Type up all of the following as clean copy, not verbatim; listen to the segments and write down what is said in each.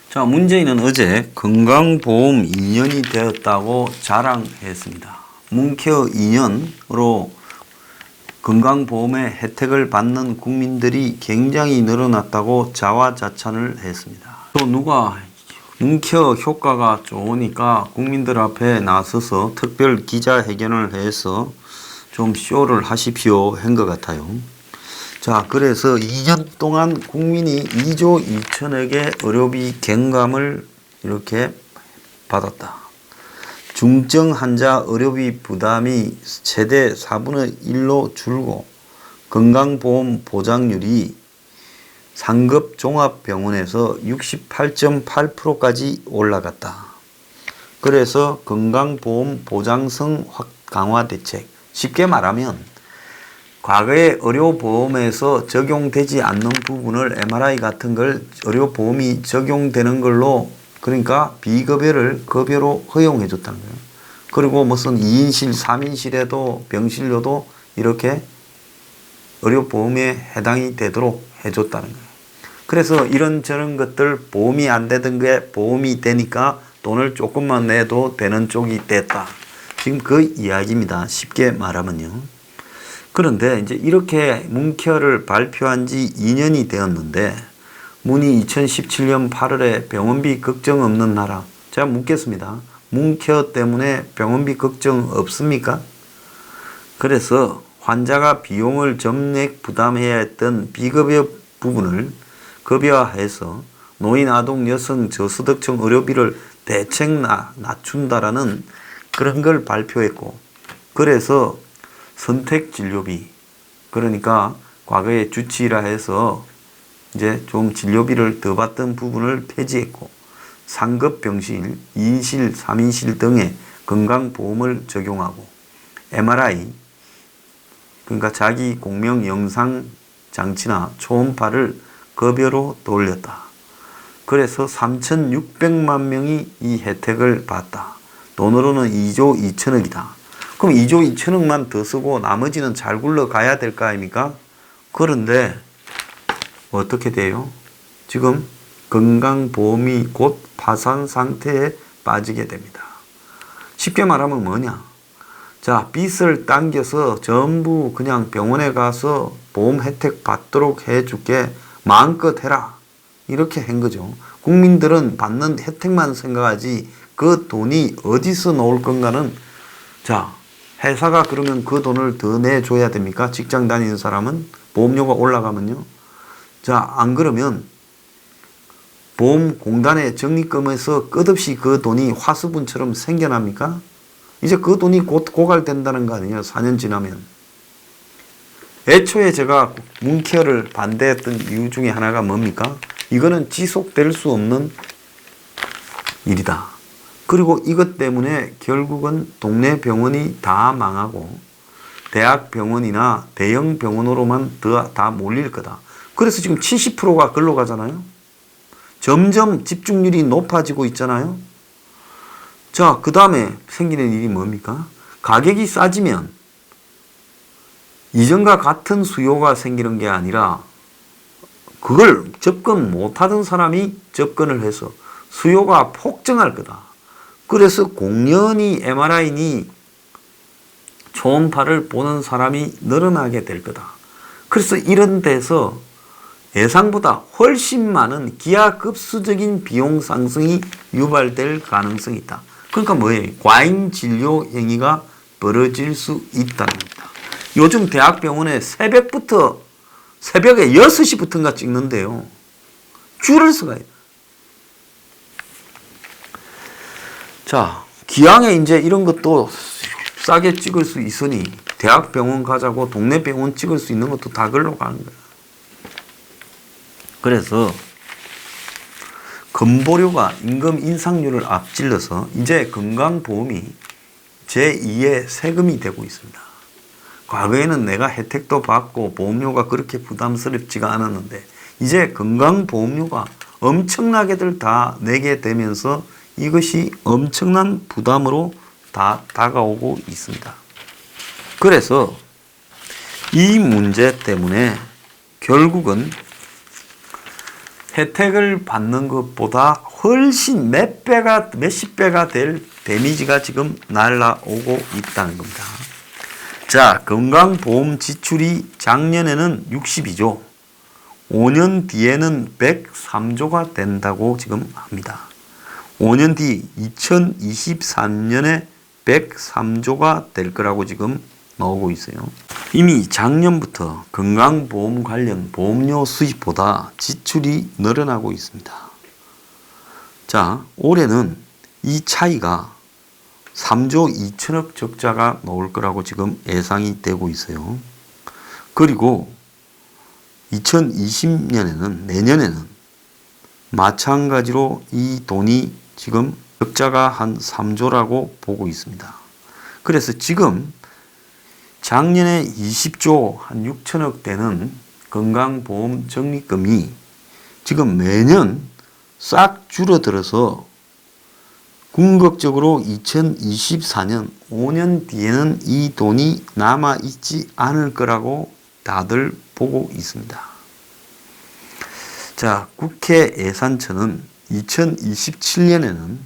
자, 문재인은 어제 건강보험 2년이 되었다고 자랑했습니다. 문케어 2년으로 건강보험의 혜택을 받는 국민들이 굉장히 늘어났다고 자화자찬을 했습니다. 또 누가 문케어 효과가 좋으니까 국민들 앞에 나서서 특별 기자회견을 해서 좀 쇼를 하십시오 한 것 같아요. 자, 그래서 2년 동안 국민이 2조 2천억의 의료비 갱감을 이렇게 받았다. 중증 환자 의료비 부담이 최대 4분의 1로 줄고 건강보험 보장률이 상급 종합병원에서 68.8%까지 올라갔다. 그래서 건강보험 보장성 강화 대책, 쉽게 말하면 과거에 의료보험에서 적용되지 않는 부분을 MRI 같은 걸 의료보험이 적용되는 걸로, 그러니까 비급여를 급여로 허용해 줬다는 거예요. 그리고 무슨 2인실, 3인실에도 병실료도 이렇게 의료보험에 해당이 되도록 해줬다는 거예요. 그래서 이런저런 것들 보험이 안 되던 게 보험이 되니까 돈을 조금만 내도 되는 쪽이 됐다. 지금 그 이야기입니다. 쉽게 말하면요. 그런데 이제 이렇게 문케어를 발표한 지 2년이 되었는데 문이 2017년 8월에 병원비 걱정 없는 나라. 제가 묻겠습니다. 문케어 때문에 병원비 걱정 없습니까? 그래서 환자가 비용을 전액 부담해야 했던 비급여 부분을 급여화해서 노인, 아동, 여성, 저소득층 의료비를 대책 낮춘다라는 그런 걸 발표했고, 그래서 선택진료비, 그러니까 과거에 주치의라 해서 이제 좀 진료비를 더 받던 부분을 폐지했고, 상급 병실, 2인실, 3인실 등의 건강보험을 적용하고, MRI, 그러니까 자기 공명 영상 장치나 초음파를 급여로 돌렸다. 그래서 3,600만 명이 이 혜택을 받다. 돈으로는 2조 2천억이다. 그럼 2조 2천억만 더 쓰고 나머지는 잘 굴러가야 될 거 아닙니까? 그런데 어떻게 돼요? 지금 건강보험이 곧 파산 상태에 빠지게 됩니다. 쉽게 말하면 뭐냐? 자, 빚을 당겨서 전부 그냥 병원에 가서 보험 혜택 받도록 해줄게, 마음껏 해라, 이렇게 한 거죠. 국민들은 받는 혜택만 생각하지 그 돈이 어디서 나올 건가는, 자, 회사가 그러면 그 돈을 더 내줘야 됩니까? 직장 다니는 사람은 보험료가 올라가면요. 자, 안 그러면 보험공단의 적립금에서 끝없이 그 돈이 화수분처럼 생겨납니까? 이제 그 돈이 곧 고갈된다는 거 아니에요, 4년 지나면. 애초에 제가 문케어를 반대했던 이유 중에 하나가 뭡니까? 이거는 지속될 수 없는 일이다. 그리고 이것 때문에 결국은 동네 병원이 다 망하고 대학병원이나 대형 병원으로만 다 몰릴 거다. 그래서 지금 70%가 글로 가잖아요. 점점 집중률이 높아지고 있잖아요. 자, 그 다음에 생기는 일이 뭡니까? 가격이 싸지면 이전과 같은 수요가 생기는 게 아니라 그걸 접근 못하던 사람이 접근을 해서 수요가 폭증할 거다. 그래서 공연히 MRI니 초음파를 보는 사람이 늘어나게 될 거다. 그래서 이런 데서 예상보다 훨씬 많은 기하급수적인 비용 상승이 유발될 가능성이 있다. 그러니까 뭐예요? 과잉 진료 행위가 벌어질 수 있다는 겁니다. 요즘 대학병원에 새벽에 6시부터인가 찍는데요. 줄을 서가요. 자, 기왕에 이제 이런 것도 싸게 찍을 수 있으니 대학병원 가자고 동네 병원 찍을 수 있는 것도 다 글로 가는 거야. 그래서 건보료가 임금 인상률을 앞질러서 이제 건강보험이 제2의 세금이 되고 있습니다. 과거에는 내가 혜택도 받고 보험료가 그렇게 부담스럽지가 않았는데 이제 건강보험료가 엄청나게들 다 내게 되면서 이것이 엄청난 부담으로 다 다가오고 있습니다. 그래서 이 문제 때문에 결국은 혜택을 받는 것보다 훨씬 몇십 배가 될 데미지가 지금 날라오고 있다는 겁니다. 자, 건강보험 지출이 작년에는 60이죠. 5년 뒤에는 103조가 된다고 지금 합니다. 5년 뒤 2023년에 103조가 될 거라고 지금 나오고 있어요. 이미 작년부터 건강보험 관련 보험료 수입보다 지출이 늘어나고 있습니다. 자, 올해는 이 차이가 3조 2천억 적자가 나올 거라고 지금 예상이 되고 있어요. 그리고 2020년에는 내년에는 마찬가지로 이 돈이 지금 적자가 한 3조라고 보고 있습니다. 그래서 지금 작년에 20조 한 6천억 되는 건강보험 적립금이 지금 매년 싹 줄어들어서 궁극적으로 2024년 5년 뒤에는 이 돈이 남아있지 않을 거라고 다들 보고 있습니다. 자, 국회 예산처는 2027년에는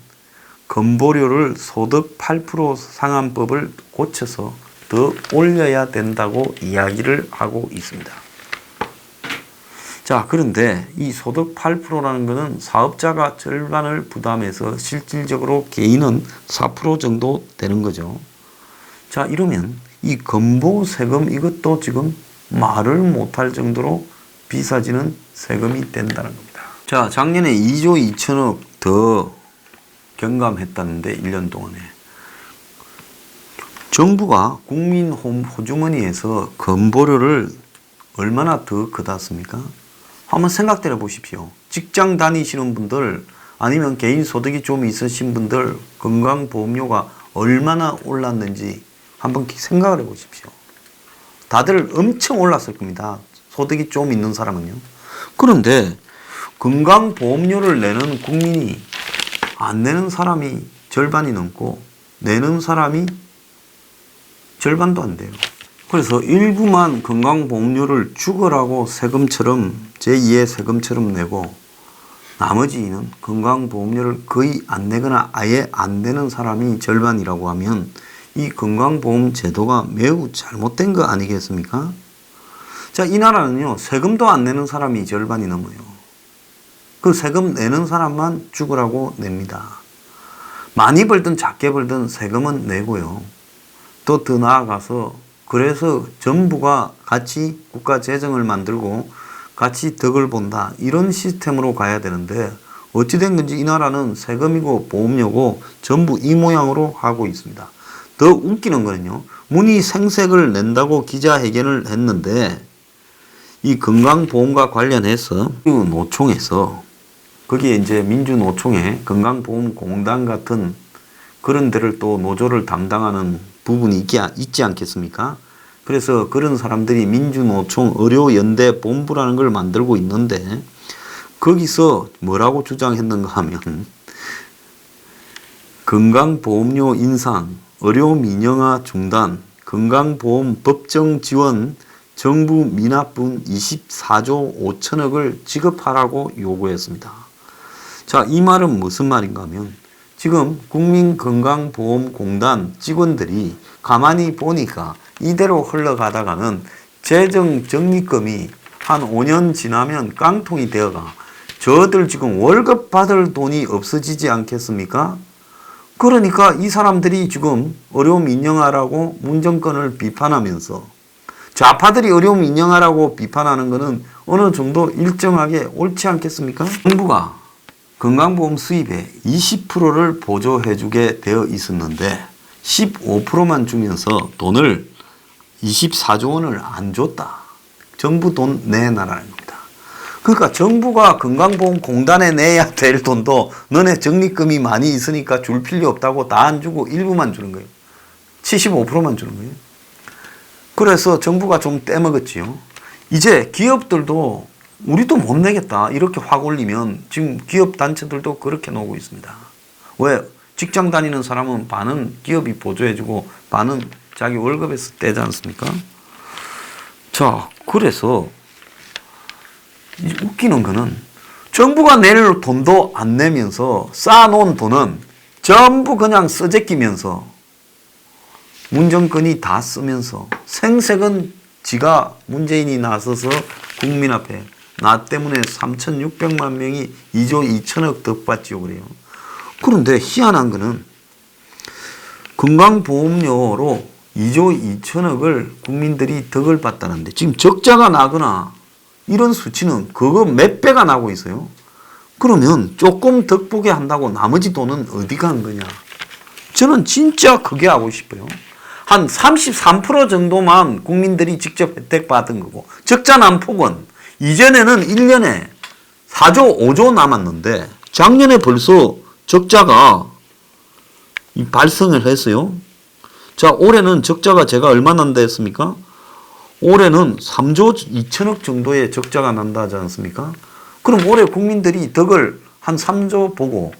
건보료를 소득 8% 상한법을 고쳐서 더 올려야 된다고 이야기를 하고 있습니다. 자, 그런데 이 소득 8%라는 것은 사업자가 절반을 부담해서 실질적으로 개인은 4% 정도 되는 거죠. 자, 이러면 이 건보 세금 이것도 지금 말을 못할 정도로 비싸지는 세금이 된다는 겁니다. 자, 작년에 2조 2천억 더 경감했다는데 1년 동안에 정부가 국민 호주머니에서 건보료를 얼마나 더 걷었습니까? 한번 생각해 보십시오. 직장 다니시는 분들 아니면 개인 소득이 좀 있으신 분들 건강보험료가 얼마나 올랐는지 한번 생각을 해 보십시오. 다들 엄청 올랐을 겁니다. 소득이 좀 있는 사람은요. 그런데 건강보험료를 내는 국민이 안 내는 사람이 절반이 넘고 내는 사람이 절반도 안 돼요. 그래서 일부만 건강보험료를 죽으라고 세금처럼 제2의 세금처럼 내고 나머지는 건강보험료를 거의 안 내거나 아예 안 내는 사람이 절반이라고 하면 이 건강보험 제도가 매우 잘못된 거 아니겠습니까? 자, 이 나라는요, 세금도 안 내는 사람이 절반이 넘어요. 그 세금 내는 사람만 죽으라고 냅니다. 많이 벌든 작게 벌든 세금은 내고요. 또 더 나아가서 그래서 정부가 같이 국가 재정을 만들고 같이 덕을 본다. 이런 시스템으로 가야 되는데 어찌된 건지 이 나라는 세금이고 보험료고 전부 이 모양으로 하고 있습니다. 더 웃기는 거는요. 문이 생색을 낸다고 기자회견을 했는데 이 건강보험과 관련해서 노총에서 거기에 이제 민주노총에 건강보험공단 같은 그런 데를 또 노조를 담당하는 부분이 있지 않겠습니까? 그래서 그런 사람들이 민주노총 의료연대 본부라는 걸 만들고 있는데 거기서 뭐라고 주장했는가 하면 건강보험료 인상, 의료민영화 중단, 건강보험 법정 지원, 정부 미납분 24조 5천억을 지급하라고 요구했습니다. 자, 이 말은 무슨 말인가 하면 지금 국민건강보험공단 직원들이 가만히 보니까 이대로 흘러가다가는 재정 적립금이 한 5년 지나면 깡통이 되어가 저들 지금 월급 받을 돈이 없어지지 않겠습니까? 그러니까 이 사람들이 지금 어려움 인정하라고 문정권을 비판하면서 좌파들이 어려움 인정하라고 비판하는 것은 어느 정도 일정하게 옳지 않겠습니까? 정부가 건강보험 수입의 20%를 보조해주게 되어 있었는데 15%만 주면서 돈을 24조 원을 안 줬다. 정부 돈 내놔라는 겁니다. 그러니까 정부가 건강보험공단에 내야 될 돈도 너네 적립금이 많이 있으니까 줄 필요 없다고 다 안 주고 일부만 주는 거예요. 75%만 주는 거예요. 그래서 정부가 좀 떼먹었지요. 이제 기업들도 우리도 못 내겠다 이렇게 확 올리면 지금 기업 단체들도 그렇게 나오고 있습니다. 왜? 직장 다니는 사람은 반은 기업이 보조해주고 반은 자기 월급에서 떼지 않습니까? 자, 그래서 웃기는 거는 정부가 낼 돈도 안 내면서 쌓아놓은 돈은 전부 그냥 써제끼면서 문정권이 다 쓰면서 생색은 지가 문재인이 나서서 국민 앞에 나 때문에 3,600만 명이 2조 2천억 덕 받지요 그래요. 그런데 희한한 거는 건강보험료로 2조 2천억을 국민들이 덕을 받다는데 지금 적자가 나거나 이런 수치는 그거 몇 배가 나고 있어요. 그러면 조금 덕 보게 한다고 나머지 돈은 어디 간 거냐. 저는 진짜 그게 하고 싶어요. 한 33% 정도만 국민들이 직접 혜택 받은 거고 적자 난폭은 이전에는 1년에 4조 5조 남았는데 작년에 벌써 적자가 발생을 했어요. 자, 올해는 적자가 제가 얼마 난다 했습니까? 올해는 3조 2천억 정도의 적자가 난다 하지 않습니까? 그럼 올해 국민들이 덕을 한 3조 보고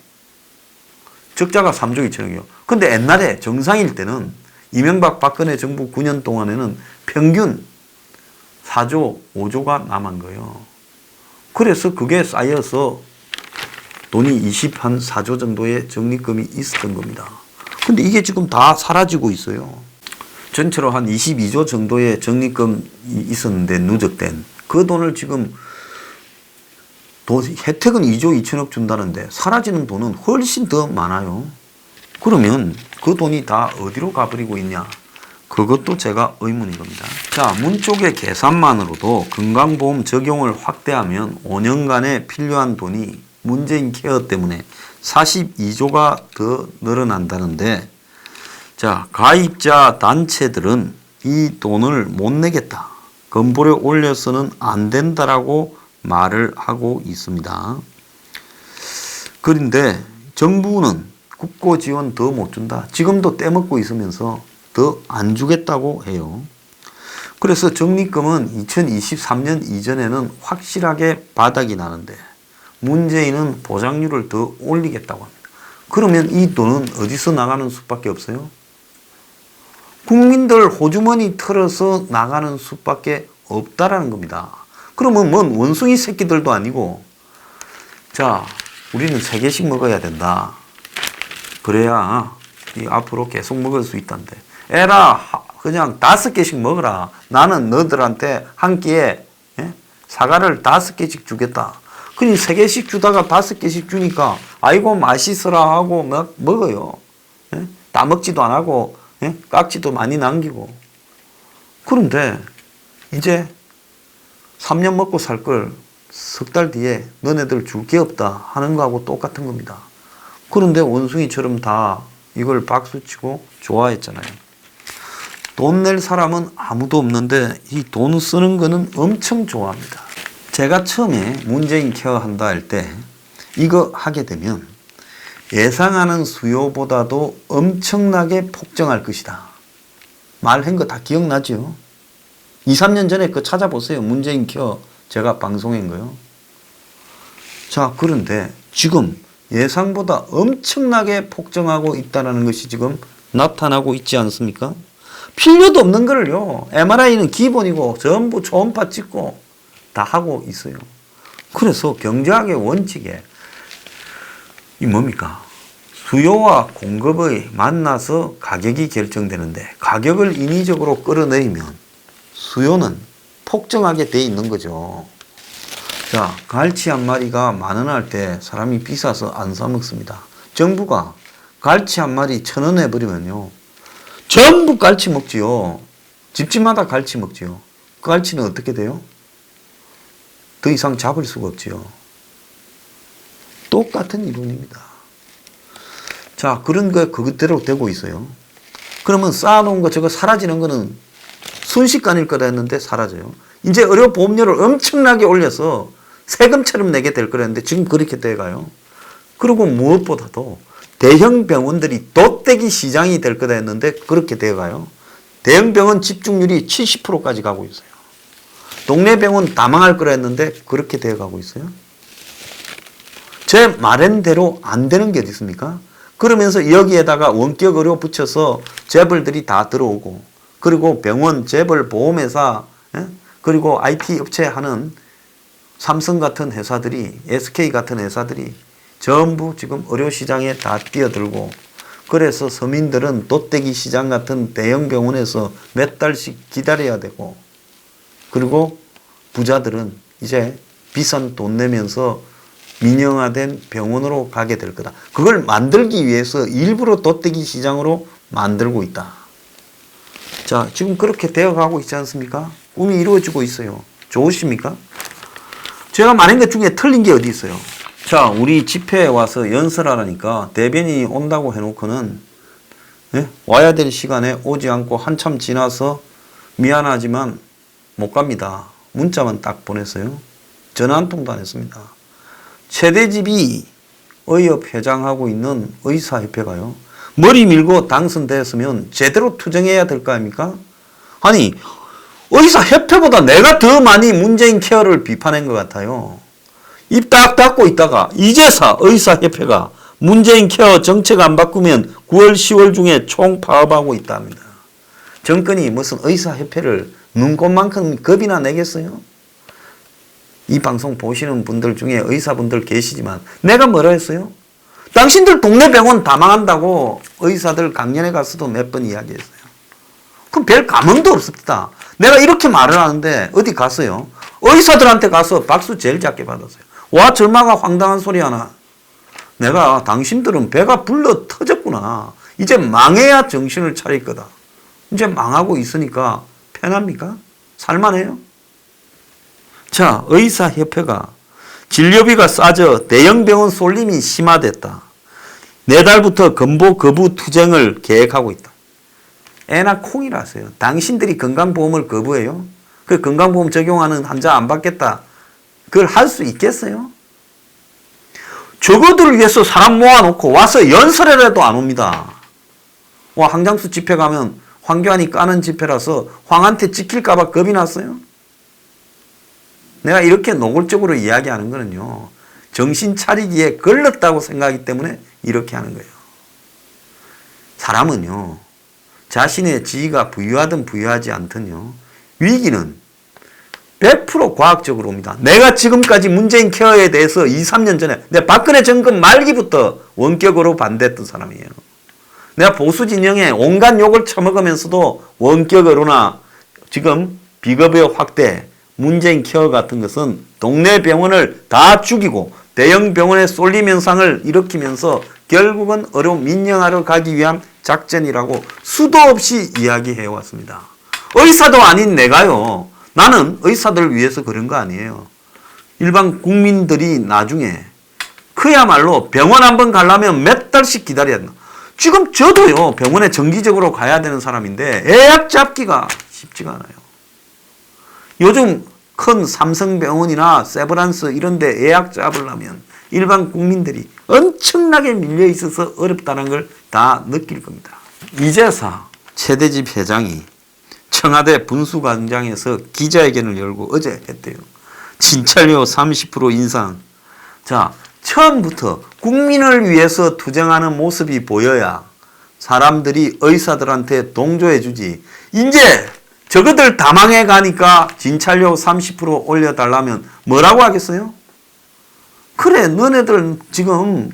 적자가 3조 2천억이요. 근데 옛날에 정상일 때는 이명박 박근혜 정부 9년 동안에는 평균 4조 5조가 남은 거예요. 그래서 그게 쌓여서 돈이 24조 정도의 적립금이 있었던 겁니다. 근데 이게 지금 다 사라지고 있어요. 전체로 한 22조 정도의 적립금이 있었는데 누적된 그 돈을 지금 혜택은 2조 2천억 준다는데 사라지는 돈은 훨씬 더 많아요. 그러면 그 돈이 다 어디로 가버리고 있냐? 그것도 제가 의문인 겁니다. 자, 문 쪽의 계산만으로도 건강보험 적용을 확대하면 5년간에 필요한 돈이 문재인 케어 때문에 42조가 더 늘어난다는데, 자, 가입자 단체들은 이 돈을 못 내겠다. 건보료 올려서는 안 된다라고 말을 하고 있습니다. 그런데 정부는 국고 지원 더 못 준다. 지금도 떼먹고 있으면서 더 안 주겠다고 해요. 그래서 적립금은 2023년 이전에는 확실하게 바닥이 나는데 문재인은 보장률을 더 올리겠다고 합니다. 그러면 이 돈은 어디서 나가는 수밖에 없어요? 국민들 호주머니 털어서 나가는 수밖에 없다라는 겁니다. 그러면 뭔 원숭이 새끼들도 아니고, 자, 우리는 3개씩 먹어야 된다. 그래야 앞으로 계속 먹을 수 있단데. 에라, 그냥 5개씩 먹어라. 나는 너들한테 한 끼에 사과를 5개씩 주겠다. 그니 3개씩 주다가 5개씩 주니까 아이고 맛있어라 하고 막 먹어요. 다 먹지도 안 하고 깍지도 많이 남기고. 그런데 이제 3년 먹고 살 걸 석 달 뒤에 너네들 줄 게 없다 하는 거하고 똑같은 겁니다. 그런데 원숭이처럼 다 이걸 박수치고 좋아했잖아요. 돈 낼 사람은 아무도 없는데 이 돈 쓰는 거는 엄청 좋아합니다. 제가 처음에 문재인 케어 한다 할 때 이거 하게 되면 예상하는 수요보다도 엄청나게 폭증할 것이다. 말한 거 다 기억나죠? 2, 3년 전에 그거 찾아보세요. 문재인 케어 제가 방송한 거요. 자, 그런데 지금 예상보다 엄청나게 폭증하고 있다는 것이 지금 나타나고 있지 않습니까? 필요도 없는 거를요. MRI는 기본이고 전부 초음파 찍고 다 하고 있어요. 그래서 경제학의 원칙에 이 뭡니까? 수요와 공급의 만나서 가격이 결정되는데 가격을 인위적으로 끌어내리면 수요는 폭증하게 돼 있는 거죠. 자, 갈치 한 마리가 10,000원 할 때 사람이 비싸서 안 사 먹습니다. 정부가 갈치 한 마리 1,000원 해버리면요. 전부 갈치 먹지요. 집집마다 갈치 먹지요. 그 갈치는 어떻게 돼요? 더 이상 잡을 수가 없지요. 똑같은 이론입니다. 자, 그런 거 그대로 되고 있어요. 그러면 쌓아놓은 거 저거 사라지는 거는 순식간일 거다 했는데 사라져요. 이제 의료보험료를 엄청나게 올려서 세금처럼 내게 될 거랬는데 지금 그렇게 돼가요. 그리고 무엇보다도 대형 병원들이 돗대기 시장이 될 거다 했는데 그렇게 돼가요. 대형 병원 집중률이 70%까지 가고 있어요. 동네 병원 다 망할 거라 했는데 그렇게 돼가고 있어요. 제 말한 대로 안 되는 게 어디 있습니까? 그러면서 여기에다가 원격 의료 붙여서 재벌들이 다 들어오고, 그리고 병원, 재벌, 보험회사, 그리고 IT 업체 하는 삼성 같은 회사들이, SK 같은 회사들이 전부 지금 의료시장에 다 뛰어들고, 그래서 서민들은 돗대기 시장 같은 대형 병원에서 몇 달씩 기다려야 되고, 그리고 부자들은 이제 비싼 돈 내면서 민영화된 병원으로 가게 될 거다. 그걸 만들기 위해서 일부러 돗대기 시장으로 만들고 있다. 자, 지금 그렇게 되어가고 있지 않습니까? 꿈이 이루어지고 있어요. 좋으십니까? 제가 말한 것 중에 틀린 게 어디 있어요? 자, 우리 집회에 와서 연설하라니까 대변인이 온다고 해놓고는, 네? 와야 될 시간에 오지 않고 한참 지나서 미안하지만 못 갑니다. 문자만 딱 보냈어요. 전화 한 통도 안 했습니다. 최대집이 의협 회장하고 있는 의사협회가요, 머리 밀고 당선되었으면 제대로 투쟁해야 될 거 아닙니까? 아니, 의사협회보다 내가 더 많이 문재인 케어를 비판한 것 같아요. 입 딱 닫고 있다가 이제서 의사협회가 문재인 케어 정책 안 바꾸면 9월, 10월 중에 총파업하고 있답니다. 정권이 무슨 의사협회를 눈꽃만큼 겁이나 내겠어요? 이 방송 보시는 분들 중에 의사분들 계시지만 내가 뭐라 했어요? 당신들 동네 병원 다 망한다고 의사들 강연에 가서도 몇 번 이야기했어요. 그럼 별 감흥도 없습니다. 내가 이렇게 말을 하는데 어디 갔어요? 의사들한테 가서 박수 제일 작게 받았어요. 와, 절마가 황당한 소리 하나. 내가 당신들은 배가 불러 터졌구나. 이제 망해야 정신을 차릴 거다. 이제 망하고 있으니까 편합니까? 살만해요? 자, 의사협회가 진료비가 싸져 대형 병원 쏠림이 심화됐다. 내달부터 건보 거부 투쟁을 계획하고 있다. 애나 콩이라서요. 당신들이 건강보험을 거부해요? 그 건강보험 적용하는 환자 안 받겠다. 그걸 할 수 있겠어요? 저거들을 위해서 사람 모아놓고 와서 연설회라도 안 옵니다. 와, 황장수 집회 가면 황교안이 까는 집회라서 황한테 찍힐까봐 겁이 났어요? 내가 이렇게 노골적으로 이야기하는 거는요, 정신 차리기에 걸렸다고 생각하기 때문에 이렇게 하는 거예요. 사람은요, 자신의 지위가 부유하든 부유하지 않든요, 위기는 100% 과학적으로 옵니다. 내가 지금까지 문재인 케어에 대해서 2, 3년 전에 내가 박근혜 정권 말기부터 원격으로 반대했던 사람이에요. 내가 보수 진영에 온갖 욕을 처먹으면서도 원격으로나 지금 비급여 확대, 문재인 케어 같은 것은 동네 병원을 다 죽이고 대형 병원의 쏠림 현상을 일으키면서 결국은 의료 민영화로 가기 위한 작전이라고 수도 없이 이야기해 왔습니다. 의사도 아닌 내가요, 나는 의사들을 위해서 그런 거 아니에요. 일반 국민들이 나중에 그야말로 병원 한번 가려면 몇 달씩 기다려야 된다. 지금 저도요, 병원에 정기적으로 가야 되는 사람인데 예약 잡기가 쉽지가 않아요. 요즘 큰 삼성병원이나 세브란스 이런 데 예약 잡으려면 일반 국민들이 엄청나게 밀려 있어서 어렵다는 걸 다 느낄 겁니다. 이제사 최대집 회장이 청와대 분수광장에서 기자회견을 열고 어제 했대요. 진찰료 30% 인상. 자, 처음부터 국민을 위해서 투쟁하는 모습이 보여야 사람들이 의사들한테 동조해 주지. 이제 저거들 다 망해 가니까 진찰료 30% 올려달라면 뭐라고 하겠어요? 그래, 너네들 지금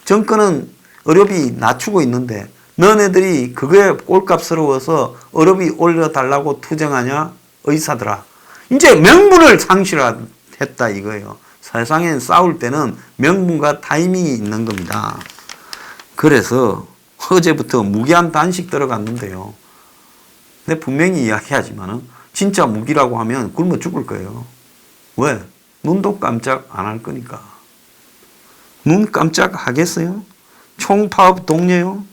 정권은 의료비 낮추고 있는데 너네들이 그거에 꼴값스러워서 의료비 올려달라고 투쟁하냐? 의사들아. 이제 명분을 상실했다 이거예요. 세상엔 싸울 때는 명분과 타이밍이 있는 겁니다. 그래서 어제부터 무기한 단식 들어갔는데요. 근데 분명히 이야기하지만은 진짜 무기라고 하면 굶어 죽을 거예요. 왜? 눈도 깜짝 안 할 거니까. 눈 깜짝 하겠어요? 총파업 동료요?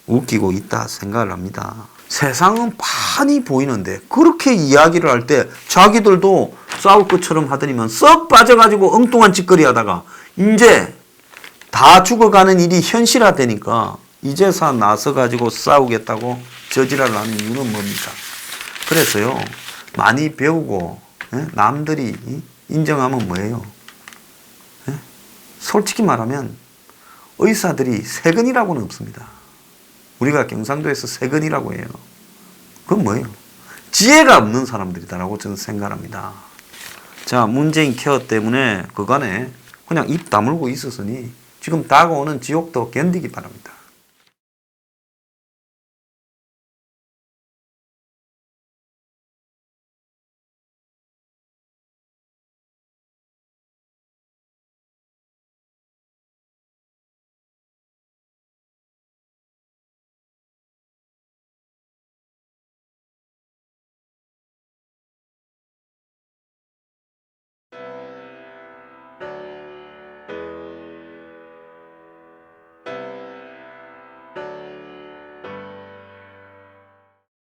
웃기고 있다 생각을 합니다. 세상은 빤히 보이는데 그렇게 이야기를 할 때 자기들도 싸울 것처럼 하더니만 썩 빠져가지고 엉뚱한 짓거리 하다가 이제 다 죽어가는 일이 현실화되니까 이제서 나서가지고 싸우겠다고 저지랄을 하는 이유는 뭡니까? 그래서요, 많이 배우고 남들이 인정하면 뭐예요? 솔직히 말하면 의사들이 세근이라고는 없습니다. 우리가 경상도에서 세근이라고 해요. 그건 뭐예요? 지혜가 없는 사람들이다라고 저는 생각합니다. 자, 문재인 케어 때문에 그간에 그냥 입 다물고 있었으니 지금 다가오는 지옥도 견디기 바랍니다.